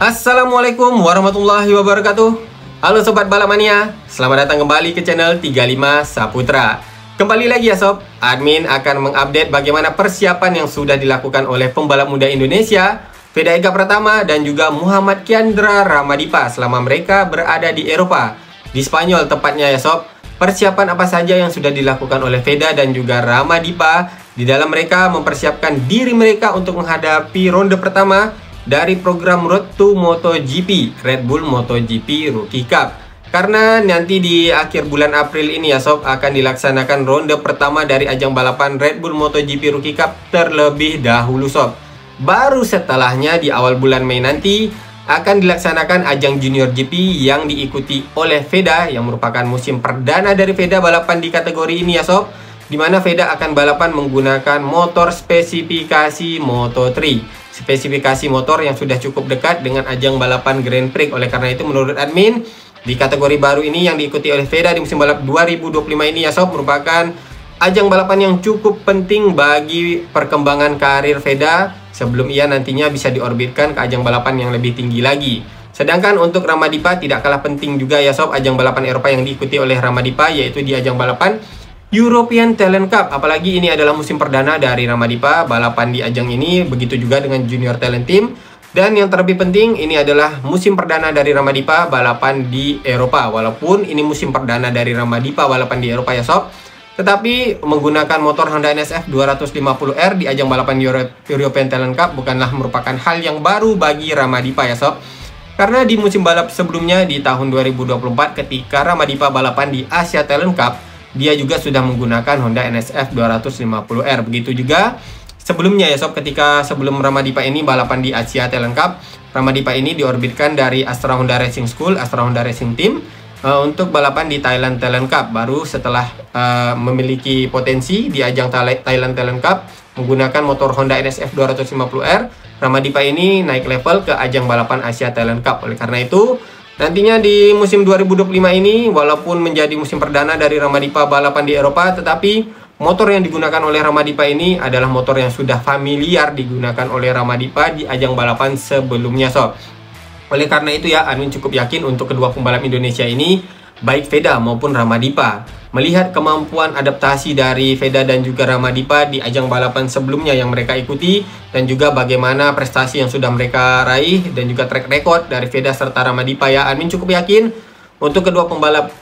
Assalamualaikum warahmatullahi wabarakatuh. Halo Sobat Balap Mania, selamat datang kembali ke channel 35 Saputra. Kembali lagi ya Sob, admin akan mengupdate bagaimana persiapan yang sudah dilakukan oleh pembalap muda Indonesia Veda Ega Pratama dan juga Muhammad Kiandra Ramadipa selama mereka berada di Eropa, di Spanyol tepatnya ya Sob. Persiapan apa saja yang sudah dilakukan oleh Veda dan juga Ramadipa di dalam mereka mempersiapkan diri mereka untuk menghadapi ronde pertama dari program Road to MotoGP, Red Bull MotoGP Rookie Cup. Karena nanti di akhir bulan April ini ya Sob, akan dilaksanakan ronde pertama dari ajang balapan Red Bull MotoGP Rookie Cup terlebih dahulu Sob. Baru setelahnya di awal bulan Mei nanti akan dilaksanakan ajang Junior GP yang diikuti oleh Veda, yang merupakan musim perdana dari Veda balapan di kategori ini ya Sob, di mana Veda akan balapan menggunakan motor spesifikasi Moto3. Spesifikasi motor yang sudah cukup dekat dengan ajang balapan Grand Prix. Oleh karena itu menurut admin, di kategori baru ini yang diikuti oleh Veda di musim balap 2025 ini ya Sob, merupakan ajang balapan yang cukup penting bagi perkembangan karir Veda sebelum ia nantinya bisa diorbitkan ke ajang balapan yang lebih tinggi lagi. Sedangkan untuk Ramadipa tidak kalah penting juga ya Sob, ajang balapan Eropa yang diikuti oleh Ramadipa yaitu di ajang balapan European Talent Cup. Apalagi ini adalah musim perdana dari Ramadipa balapan di ajang ini, begitu juga dengan Junior Talent Team. Dan yang terlebih penting, ini adalah musim perdana dari Ramadipa balapan di Eropa. Walaupun ini musim perdana dari Ramadipa balapan di Eropa ya Sob, tetapi menggunakan motor Honda NSF 250R di ajang balapan European Talent Cup bukanlah merupakan hal yang baru bagi Ramadipa ya Sob. Karena di musim balap sebelumnya di tahun 2024 ketika Ramadipa balapan di Asia Talent Cup, dia juga sudah menggunakan Honda NSF 250R. Begitu juga sebelumnya ya Sob, ketika sebelum Ramadipa ini balapan di Asia Talent Cup, Ramadipa ini diorbitkan dari Astra Honda Racing School, Astra Honda Racing Team untuk balapan di Thailand Talent Cup. Baru setelah memiliki potensi di ajang Thailand Talent Cup menggunakan motor Honda NSF 250R, Ramadipa ini naik level ke ajang balapan Asia Talent Cup. Oleh karena itu nantinya di musim 2025 ini, walaupun menjadi musim perdana dari Ramadipa balapan di Eropa, tetapi motor yang digunakan oleh Ramadipa ini adalah motor yang sudah familiar digunakan oleh Ramadipa di ajang balapan sebelumnya Sob. Oleh karena itu ya, admin cukup yakin untuk kedua pembalap Indonesia ini, baik Veda maupun Ramadipa, melihat kemampuan adaptasi dari Veda dan juga Ramadipa di ajang balapan sebelumnya yang mereka ikuti, dan juga bagaimana prestasi yang sudah mereka raih dan juga track record dari Veda serta Ramadipa ya, admin cukup yakin untuk kedua pembalap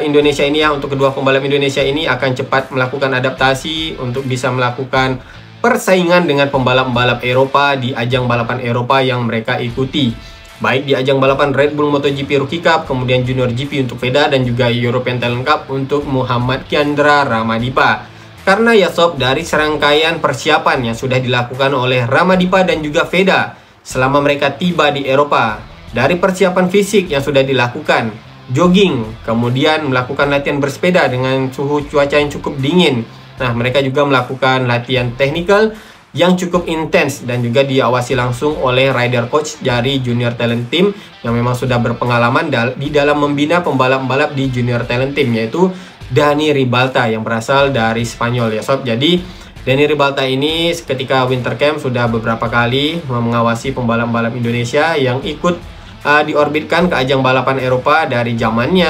Indonesia ini ya, untuk kedua pembalap Indonesia ini akan cepat melakukan adaptasi untuk bisa melakukan persaingan dengan pembalap-pembalap Eropa di ajang balapan Eropa yang mereka ikuti, baik di ajang balapan Red Bull MotoGP Rookie Cup, kemudian Junior GP untuk Veda dan juga European Talent Cup untuk Muhammad Kiandra Ramadipa. Karena ya Sob, dari serangkaian persiapan yang sudah dilakukan oleh Ramadipa dan juga Veda selama mereka tiba di Eropa, dari persiapan fisik yang sudah dilakukan, jogging, kemudian melakukan latihan bersepeda dengan suhu cuaca yang cukup dingin. Nah, mereka juga melakukan latihan teknikal yang cukup intens dan juga diawasi langsung oleh rider coach dari Junior Talent Team yang memang sudah berpengalaman di dalam membina pembalap-pembalap di Junior Talent Team, yaitu Dani Ribalta yang berasal dari Spanyol ya Sob. Jadi Dani Ribalta ini ketika winter camp sudah beberapa kali mengawasi pembalap-pembalap Indonesia yang ikut diorbitkan ke ajang balapan Eropa dari zamannya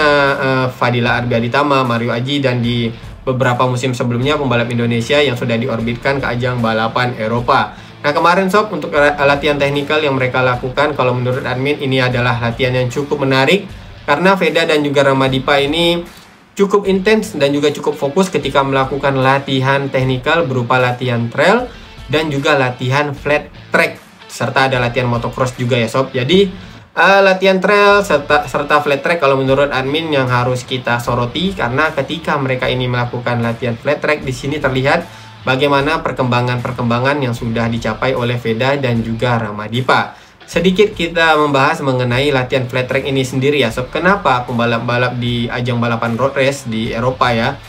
Fadila Arbiaditama, Mario Aji, dan di beberapa musim sebelumnya pembalap Indonesia yang sudah diorbitkan ke ajang balapan Eropa. Nah kemarin Sob, untuk latihan teknikal yang mereka lakukan, kalau menurut admin ini adalah latihan yang cukup menarik karena Veda dan juga Ramadipa ini cukup intens dan juga cukup fokus ketika melakukan latihan teknikal berupa latihan trail dan juga latihan flat track, serta ada latihan motocross juga ya Sob. Jadi latihan trail serta flat track kalau menurut admin yang harus kita soroti, karena ketika mereka ini melakukan latihan flat track, di sini terlihat bagaimana perkembangan yang sudah dicapai oleh Veda dan juga Ramadipa. Sedikit kita membahas mengenai latihan flat track ini sendiri ya Sob. Kenapa pembalap-pembalap di ajang balapan road race di Eropa ya,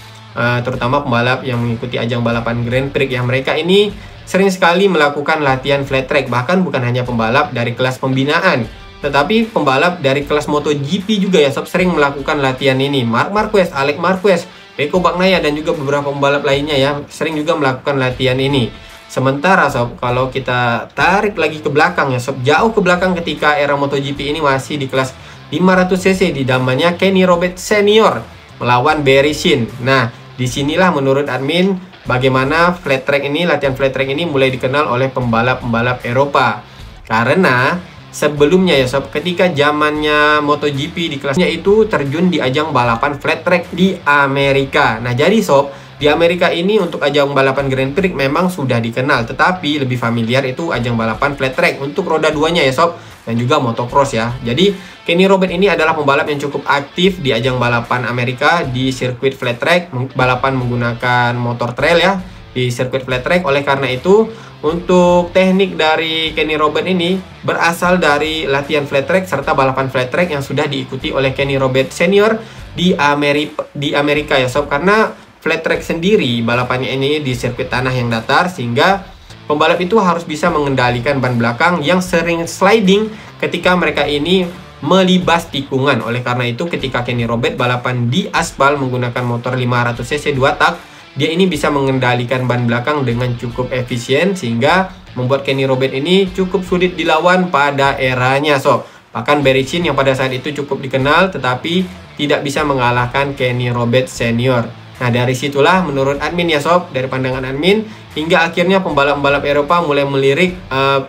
terutama pembalap yang mengikuti ajang balapan Grand Prix ya, mereka ini sering sekali melakukan latihan flat track. Bahkan bukan hanya pembalap dari kelas pembinaan, tetapi pembalap dari kelas MotoGP juga ya Sob sering melakukan latihan ini. Marc Marquez, Alex Marquez, Pecco Bagnaia dan juga beberapa pembalap lainnya ya sering juga melakukan latihan ini. Sementara sob, kalau kita tarik lagi ke belakang ya sob, jauh ke belakang ketika era MotoGP ini masih di kelas 500cc di zamannya Kenny Roberts Senior melawan Barry Sheene. Nah, disinilah menurut admin bagaimana latihan flat track ini mulai dikenal oleh pembalap-pembalap Eropa. Karena sebelumnya ya sob, ketika zamannya MotoGP di kelasnya itu terjun di ajang balapan flat track di Amerika. Nah, jadi sob, di Amerika ini untuk ajang balapan Grand Prix memang sudah dikenal, tetapi lebih familiar itu ajang balapan flat track untuk roda duanya ya sob, dan juga motocross ya. Jadi Kenny Roberts ini adalah pembalap yang cukup aktif di ajang balapan Amerika di sirkuit flat track, balapan menggunakan motor trail ya di sirkuit flat track. Oleh karena itu, untuk teknik dari Kenny Roberts ini berasal dari latihan flat track serta balapan flat track yang sudah diikuti oleh Kenny Roberts Senior di Amerika ya sob, karena flat track sendiri balapannya ini di sirkuit tanah yang datar, sehingga pembalap itu harus bisa mengendalikan ban belakang yang sering sliding ketika mereka ini melibas tikungan. Oleh karena itu, ketika Kenny Roberts balapan di aspal menggunakan motor 500cc 2 tak, dia ini bisa mengendalikan ban belakang dengan cukup efisien, sehingga membuat Kenny Roberts ini cukup sulit dilawan pada eranya sob. Bahkan Barry Sheene yang pada saat itu cukup dikenal tetapi tidak bisa mengalahkan Kenny Roberts Senior. Nah, dari situlah menurut admin ya sob, dari pandangan admin, hingga akhirnya pembalap-pembalap Eropa mulai melirik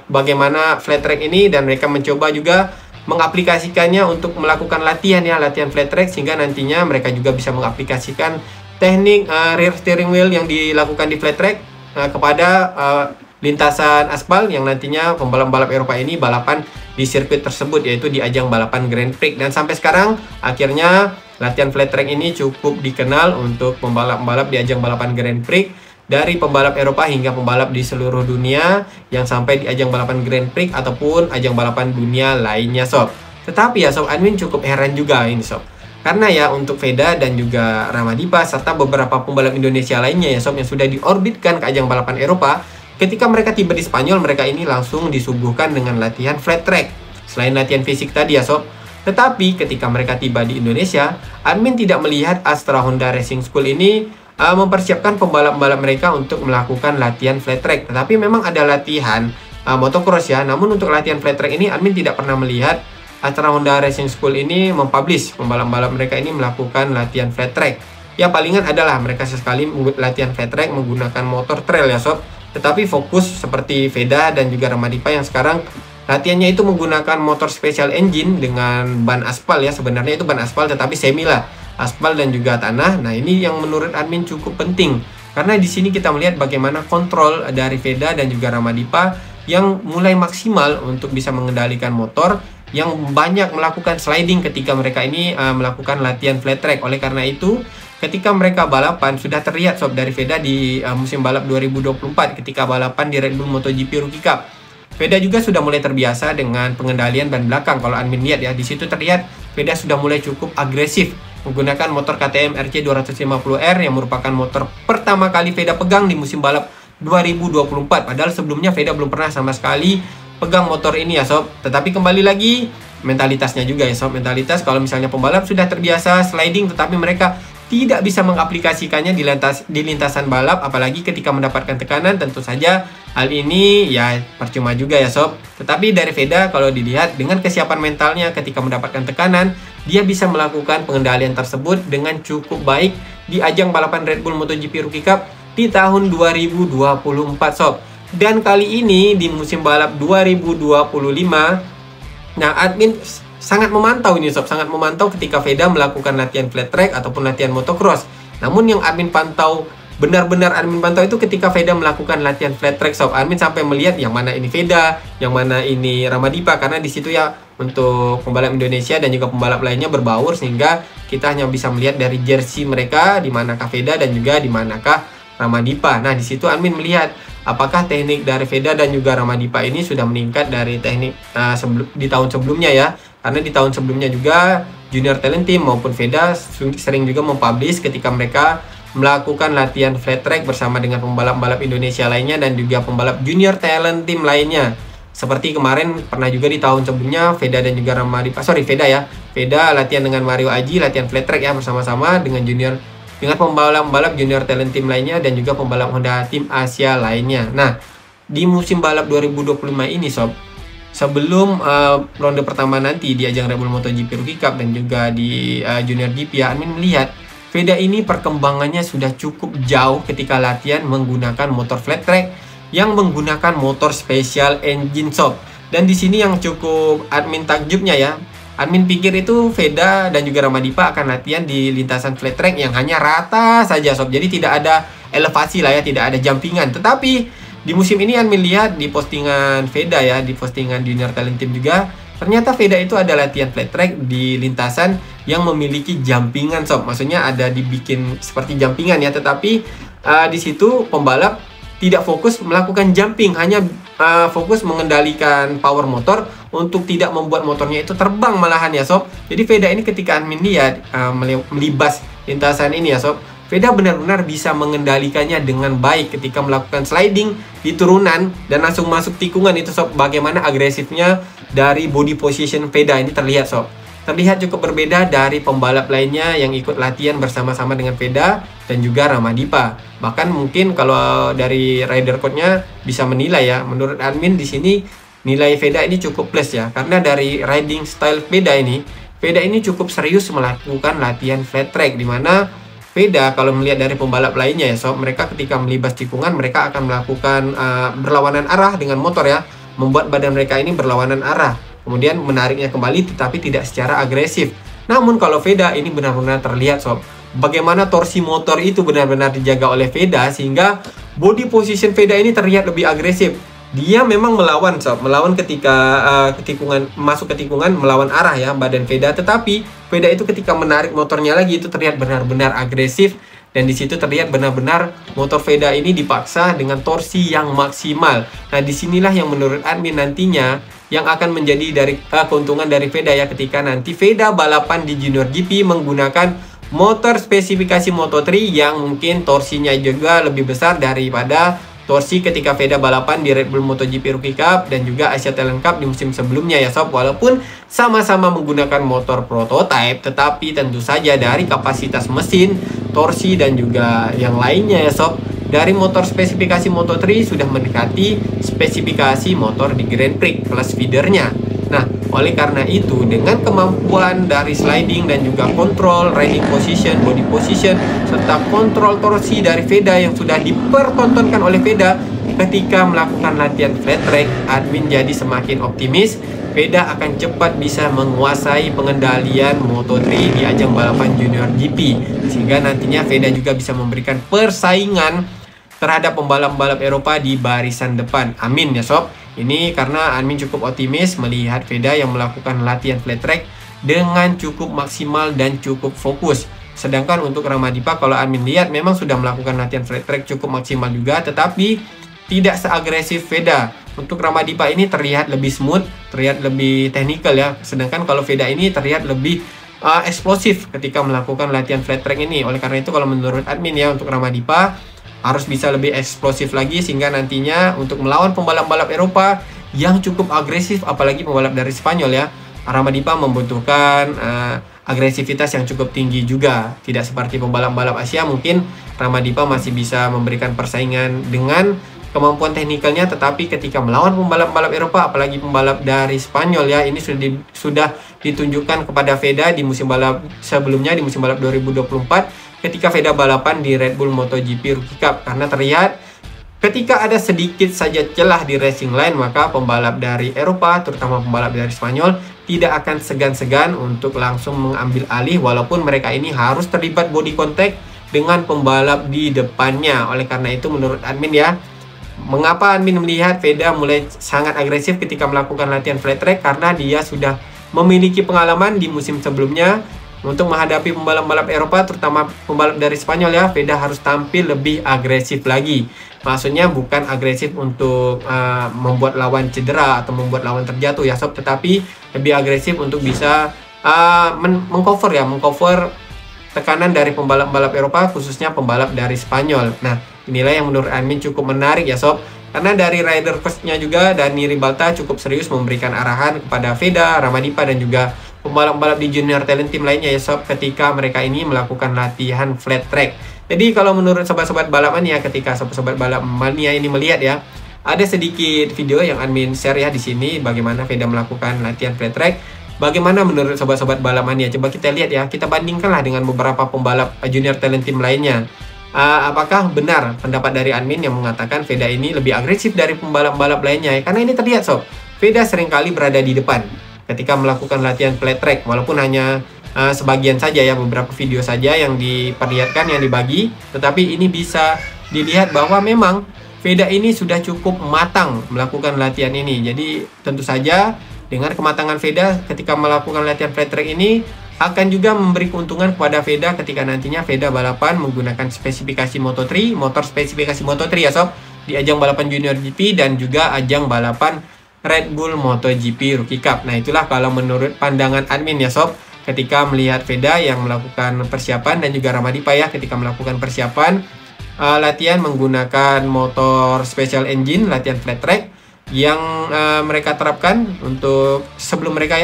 bagaimana flat track ini, dan mereka mencoba juga mengaplikasikannya untuk melakukan latihan flat track, sehingga nantinya mereka juga bisa mengaplikasikan teknik rear steering wheel yang dilakukan di flat track kepada lintasan aspal yang nantinya pembalap-pembalap Eropa ini balapan di sirkuit tersebut, yaitu di ajang balapan Grand Prix. Dan sampai sekarang akhirnya latihan flat track ini cukup dikenal untuk pembalap-pembalap di ajang balapan Grand Prix, dari pembalap Eropa hingga pembalap di seluruh dunia yang sampai di ajang balapan Grand Prix ataupun ajang balapan dunia lainnya sob. Tetapi ya sob, admin cukup heran juga ini sob, karena ya untuk Veda dan juga Ramadipa serta beberapa pembalap Indonesia lainnya ya sob yang sudah diorbitkan ke ajang balapan Eropa, ketika mereka tiba di Spanyol, mereka ini langsung disuguhkan dengan latihan flat track selain latihan fisik tadi ya sob. Tetapi ketika mereka tiba di Indonesia, admin tidak melihat Astra Honda Racing School ini mempersiapkan pembalap-pembalap mereka untuk melakukan latihan flat track. Tetapi memang ada latihan motocross ya. Namun untuk latihan flat track ini admin tidak pernah melihat Astra Honda Racing School ini mempublish pembalap-pembalap mereka ini melakukan latihan flat track. Ya palingan adalah mereka sesekali latihan flat track menggunakan motor trail ya sob. Tetapi fokus seperti Veda dan juga Ramadipa yang sekarang latihannya itu menggunakan motor special engine dengan ban aspal ya. Sebenarnya itu ban aspal tetapi semi lah, aspal dan juga tanah. Nah, ini yang menurut admin cukup penting, karena di sini kita melihat bagaimana kontrol dari Veda dan juga Ramadipa yang mulai maksimal untuk bisa mengendalikan motor yang banyak melakukan sliding ketika mereka ini melakukan latihan flat track. Oleh karena itu, ketika mereka balapan sudah terlihat sob dari Veda di musim balap 2024 ketika balapan di Red Bull MotoGP Rookie Cup. Veda juga sudah mulai terbiasa dengan pengendalian ban belakang. Kalau admin lihat ya, di situ terlihat Veda sudah mulai cukup agresif menggunakan motor KTM RC 250R yang merupakan motor pertama kali Veda pegang di musim balap 2024. Padahal sebelumnya Veda belum pernah sama sekali pegang motor ini ya sob. Tetapi kembali lagi mentalitasnya juga ya sob, mentalitas kalau misalnya pembalap sudah terbiasa sliding tetapi mereka tidak bisa mengaplikasikannya di lintasan balap, apalagi ketika mendapatkan tekanan, tentu saja hal ini ya percuma juga ya sob. Tetapi dari Veda kalau dilihat dengan kesiapan mentalnya ketika mendapatkan tekanan, dia bisa melakukan pengendalian tersebut dengan cukup baik di ajang balapan Red Bull MotoGP Rookie Cup di tahun 2024 sob. Dan kali ini di musim balap 2025, nah admin sangat memantau ini sob, sangat memantau ketika Veda melakukan latihan flat track ataupun latihan motocross. Namun yang admin pantau, benar-benar admin pantau itu ketika Veda melakukan latihan flat track sob. Admin sampai melihat yang mana ini Veda, yang mana ini Ramadipa, karena di situ ya untuk pembalap Indonesia dan juga pembalap lainnya berbaur, sehingga kita hanya bisa melihat dari jersey mereka di manakah Veda dan juga di manakah Ramadipa. Nah, di situ admin melihat apakah teknik dari Veda dan juga Ramadipa ini sudah meningkat dari teknik di tahun sebelumnya ya. Karena di tahun sebelumnya juga Junior Talent Team maupun Veda sering juga mempublish ketika mereka melakukan latihan flat track bersama dengan pembalap-pembalap Indonesia lainnya dan juga pembalap Junior Talent Team lainnya. Seperti kemarin pernah juga di tahun sebelumnya Veda dan juga Ramadipa, Veda latihan dengan Mario Aji, latihan flat track ya bersama-sama dengan Junior dengan pembalap-pembalap junior talent team lainnya dan juga pembalap Honda tim Asia lainnya. Nah, di musim balap 2025 ini sob, sebelum ronde pertama nanti di ajang Red Bull MotoGP Rookie Cup dan juga di Junior GP ya, Admin melihat Veda ini perkembangannya sudah cukup jauh ketika latihan menggunakan motor flat track yang menggunakan motor special engine sob. Dan di sini yang cukup Admin takjubnya ya, Admin pikir itu Veda dan juga Ramadipa akan latihan di lintasan flat track yang hanya rata saja sob. Jadi tidak ada elevasi lah ya, tidak ada jumpingan. Tetapi di musim ini Admin lihat di postingan Veda ya, di postingan Junior Talent Team juga, ternyata Veda itu ada latihan flat track di lintasan yang memiliki jumpingan sob. Maksudnya ada dibikin seperti jumpingan ya, tetapi di situ pembalap tidak fokus melakukan jumping, hanya fokus mengendalikan power motor untuk tidak membuat motornya itu terbang malahan ya sob. Jadi Veda ini ketika Admin lihat melibas lintasan ini ya sob, Veda benar-benar bisa mengendalikannya dengan baik ketika melakukan sliding di turunan dan langsung masuk tikungan itu sob. Bagaimana agresifnya dari body position Veda ini terlihat sob. Terlihat cukup berbeda dari pembalap lainnya yang ikut latihan bersama-sama dengan Veda dan juga Ramadipa. Bahkan mungkin kalau dari rider code-nya bisa menilai ya, menurut Admin di sini nilai Veda ini cukup plus ya, karena dari riding style Veda ini cukup serius melakukan latihan flat track, di mana Veda kalau melihat dari pembalap lainnya ya sob, mereka ketika melibas tikungan mereka akan melakukan berlawanan arah dengan motor ya, membuat badan mereka ini berlawanan arah, kemudian menariknya kembali tetapi tidak secara agresif. Namun kalau Veda ini benar-benar terlihat sob, bagaimana torsi motor itu benar-benar dijaga oleh Veda sehingga body position Veda ini terlihat lebih agresif. Dia memang melawan sob, melawan ketika masuk ke tikungan, melawan arah ya badan Veda, tetapi Veda itu ketika menarik motornya lagi itu terlihat benar-benar agresif, dan di situ terlihat benar-benar motor Veda ini dipaksa dengan torsi yang maksimal. Nah, disinilah yang menurut Admin nantinya yang akan menjadi dari keuntungan dari Veda ya, ketika nanti Veda balapan di Junior GP menggunakan motor spesifikasi Moto3 yang mungkin torsinya juga lebih besar daripada torsi ketika Veda balapan di Red Bull MotoGP Rookie Cup dan juga Asia Talent Cup di musim sebelumnya ya sob. Walaupun sama-sama menggunakan motor prototype, tetapi tentu saja dari kapasitas mesin, torsi dan juga yang lainnya ya sob, dari motor spesifikasi Moto3 sudah mendekati spesifikasi motor di Grand Prix kelas feedernya. Nah, oleh karena itu dengan kemampuan dari sliding dan juga kontrol riding position, body position, serta kontrol torsi dari Veda yang sudah dipertontonkan oleh Veda ketika melakukan latihan flat track, Admin jadi semakin optimis Veda akan cepat bisa menguasai pengendalian Moto3 di ajang balapan Junior GP, sehingga nantinya Veda juga bisa memberikan persaingan terhadap pembalap-pembalap Eropa di barisan depan. Amin ya sob. Ini karena Admin cukup optimis melihat Veda yang melakukan latihan flat track dengan cukup maksimal dan cukup fokus. Sedangkan untuk Ramadipa kalau Admin lihat memang sudah melakukan latihan flat track cukup maksimal juga, tetapi tidak seagresif Veda. Untuk Ramadipa ini terlihat lebih smooth, terlihat lebih teknikal ya. Sedangkan kalau Veda ini terlihat lebih eksplosif ketika melakukan latihan flat track ini. Oleh karena itu kalau menurut Admin ya, untuk Ramadipa harus bisa lebih eksplosif lagi sehingga nantinya untuk melawan pembalap-pembalap Eropa yang cukup agresif, apalagi pembalap dari Spanyol ya, Ramadipa membutuhkan agresivitas yang cukup tinggi juga. Tidak seperti pembalap-pembalap Asia, mungkin Ramadipa masih bisa memberikan persaingan dengan kemampuan teknikalnya, tetapi ketika melawan pembalap-pembalap Eropa, apalagi pembalap dari Spanyol ya, ini sudah ditunjukkan kepada Veda di musim balap sebelumnya, di musim balap 2024 ketika Veda balapan di Red Bull MotoGP Rookie Cup. Karena terlihat ketika ada sedikit saja celah di racing line, maka pembalap dari Eropa, terutama pembalap dari Spanyol, tidak akan segan-segan untuk langsung mengambil alih, walaupun mereka ini harus terlibat body contact dengan pembalap di depannya. Oleh karena itu menurut Admin ya, mengapa Admin melihat Veda mulai sangat agresif ketika melakukan latihan flat track, karena dia sudah memiliki pengalaman di musim sebelumnya. Untuk menghadapi pembalap-pembalap Eropa, terutama pembalap dari Spanyol ya, Veda harus tampil lebih agresif lagi. Maksudnya bukan agresif untuk membuat lawan cedera atau membuat lawan terjatuh ya sob, tetapi lebih agresif untuk bisa mengcover tekanan dari pembalap-pembalap Eropa, khususnya pembalap dari Spanyol. Nah, inilah yang menurut Admin cukup menarik ya sob, karena dari rider coach-nya juga Dani Ribalta cukup serius memberikan arahan kepada Veda, Ramadipa dan juga pembalap-pembalap di junior talent team lainnya ya sob, ketika mereka ini melakukan latihan flat track. Jadi kalau menurut sobat-sobat balap mania, ketika sobat-sobat balap mania ini melihat ya, ada sedikit video yang admin share ya di sini bagaimana Veda melakukan latihan flat track. Bagaimana menurut sobat-sobat balap mania? Coba kita lihat ya, kita bandingkanlah dengan beberapa pembalap junior talent team lainnya. Apakah benar pendapat dari admin yang mengatakan Veda ini lebih agresif dari pembalap-pembalap lainnya ya? Karena ini terlihat sob, Veda seringkali berada di depan ketika melakukan latihan flat track, walaupun hanya sebagian saja ya, beberapa video saja yang diperlihatkan, yang dibagi, tetapi ini bisa dilihat bahwa memang Veda ini sudah cukup matang melakukan latihan ini. Jadi tentu saja dengan kematangan Veda ketika melakukan latihan flat track ini akan juga memberi keuntungan kepada Veda ketika nantinya Veda balapan menggunakan spesifikasi Moto3, motor spesifikasi Moto3 ya sob, di ajang balapan Junior GP dan juga ajang balapan Red Bull MotoGP Rookie Cup. Nah itulah kalau menurut pandangan admin ya sob, ketika melihat Veda yang melakukan persiapan dan juga Ramadipa ya ketika melakukan persiapan latihan menggunakan motor special engine, latihan flat track yang mereka terapkan untuk sebelum mereka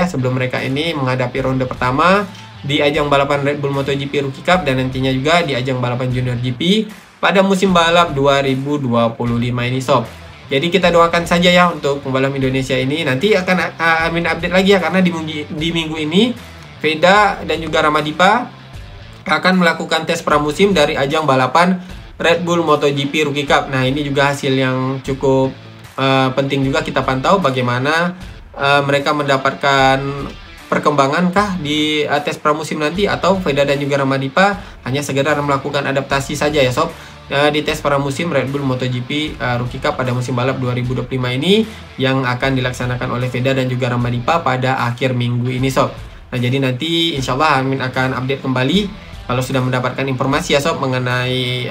ini menghadapi ronde pertama di ajang balapan Red Bull MotoGP Rookie Cup dan nantinya juga di ajang balapan Junior GP pada musim balap 2025 ini sob. Jadi kita doakan saja ya untuk pembalap Indonesia ini. Nanti akan admin update lagi ya, karena di minggu ini Veda dan juga Ramadipa akan melakukan tes pramusim dari ajang balapan Red Bull MotoGP Rookie Cup. Nah ini juga hasil yang cukup penting juga kita pantau bagaimana mereka mendapatkan perkembangan kah di tes pramusim nanti, atau Veda dan juga Ramadipa hanya sekedar melakukan adaptasi saja ya sob di tes pramusim Red Bull MotoGP Rookie Cup pada musim balap 2025 ini yang akan dilaksanakan oleh Veda dan juga Ramadipa pada akhir minggu ini sob. Nah jadi nanti insya Allah admin akan update kembali kalau sudah mendapatkan informasi ya sob mengenai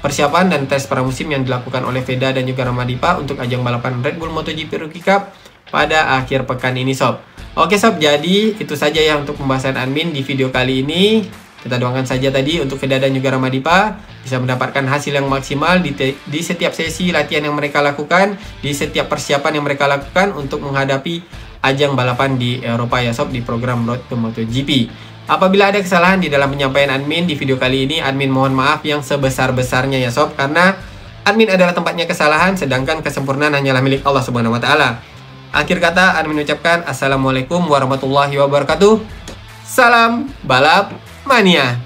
persiapan dan tes pramusim yang dilakukan oleh Veda dan juga Ramadipa untuk ajang balapan Red Bull MotoGP Rookie Cup pada akhir pekan ini sob. Oke sob, jadi itu saja ya untuk pembahasan admin di video kali ini. Kita doakan saja tadi untuk Veda dan juga Ramadipa bisa mendapatkan hasil yang maksimal di setiap sesi latihan yang mereka lakukan, di setiap persiapan yang mereka lakukan untuk menghadapi ajang balapan di Eropa ya sob, di program Road to MotoGP. Apabila ada kesalahan di dalam penyampaian admin di video kali ini, admin mohon maaf yang sebesar-besarnya ya sob, karena admin adalah tempatnya kesalahan, sedangkan kesempurnaan hanyalah milik Allah Subhanahu wa taala. Akhir kata admin ucapkan assalamualaikum warahmatullahi wabarakatuh. Salam balap mania.